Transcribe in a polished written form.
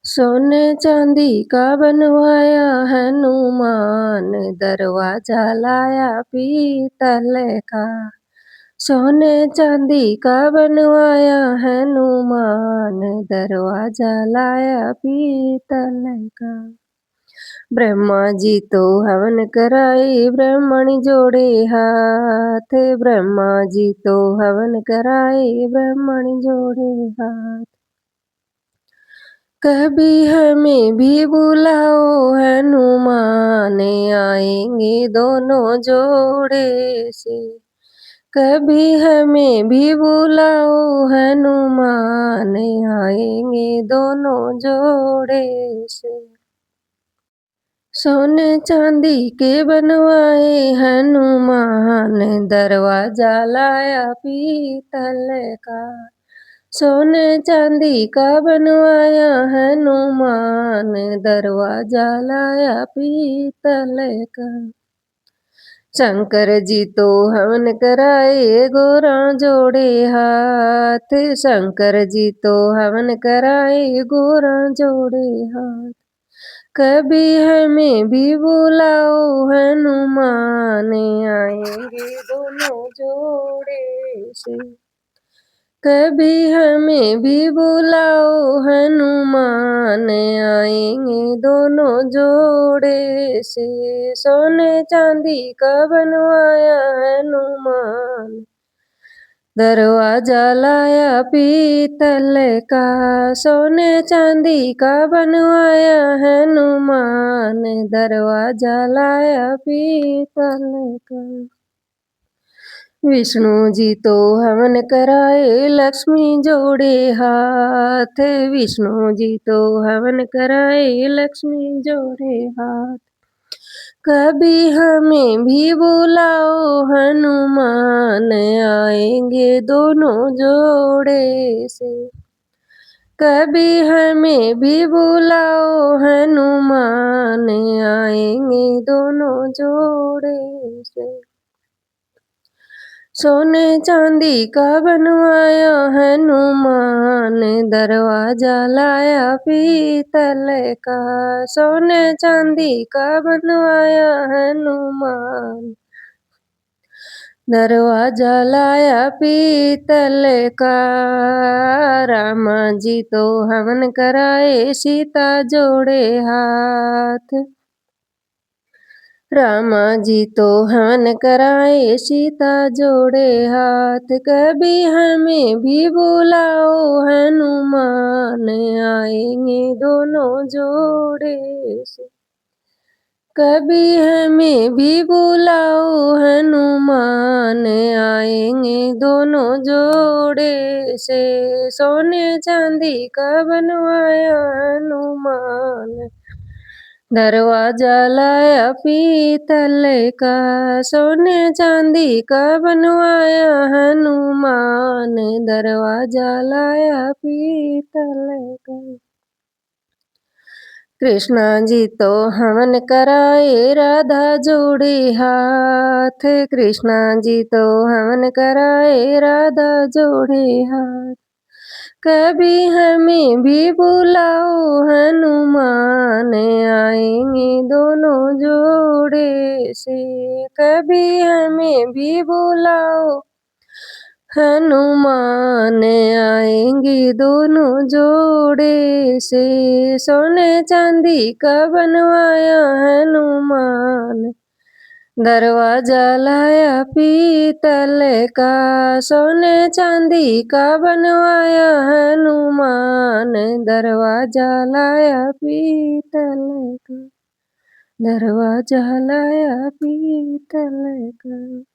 सोने चांदी का बनवाया हनुमान, दरवाजा लाया पीतल का। सोने चांदी का बनवाया हनुमान, दरवाजा लाया पीतल का। ब्रह्मा जी तो हवन कराए, ब्रह्मण जोड़े हाथ। ब्रह्मा जी तो हवन कराए, ब्रह्मण जोड़े हाथ। कभी हमें भी बुलाओ हनुमान, आएंगे दोनों जोड़े से। कभी हमें भी बुलाओ हनुमान, आएंगे दोनों जोड़े से। सोने चांदी के बनवाए हनुमान, दरवाजा लाया पीतल का। सोने चांदी का बनवाया हनुमान, दरवाजा लाया पीतल का। शंकर जी तो हवन कराए, गोरा जोड़े हाथ। शंकर जी तो हवन कराए, गोरा जोड़े हाथ। कभी हमें भी बुलाओ हनुमान, आएंगे दोनों जोड़े से। कभी हमें भी बुलाओ हनुमान, आएंगे दोनों जोड़े से। सोने चांदी का बनवाया हनुमान, दरवाजा लाया पीतल का। सोने चांदी का बनवाया हनुमान, दरवाजा लाया पीतल का। विष्णु जी तो हवन कराए, लक्ष्मी जोड़े हाथ। विष्णु जी तो हवन कराए, लक्ष्मी जोड़े हाथ। कभी हमें भी बुलाओ हनुमान, आएंगे दोनों जोड़े से। कभी हमें भी बुलाओ हनुमान, आएंगे दोनों जोड़े से। सोने चांदी का बनवाया हनुमान, दरवाजा लाया पीतल का। सोने चांदी का बनवाया हनुमान, दरवाजा लाया पीतल का। राम जी तो हवन कराए, सीता जोड़े हाथ। रामा जी तो हवन कराए, सीता जोड़े हाथ। कभी हमें भी बुलाओ हनुमान, आएंगे दोनों जोड़े से। कभी हमें भी बुलाओ हनुमान, आएंगे दोनों जोड़े से। सोने चांदी का बनवाया हनुमान, दरवाजा लाया पीतल का। सोने चांदी का बनवाया हनुमान, दरवाजा लाया पीतल का। कृष्णा जी तो हवन कराए, राधा जोड़े हाथ। कृष्णा जी तो हवन कराए, राधा जोड़े हाथ। कभी हमें भी बुलाओ हनुमान, आएंगे दोनों जोड़े से। कभी हमें भी बुलाओ हनुमान, आएंगे दोनों जोड़े से। सोने चांदी का बनवाया हनुमान, दरवाजा लाया पीतल का। सोने चांदी का बनवाया हनुमान, दरवाजा लाया पीतल का। दरवाजा लाया पीतल का।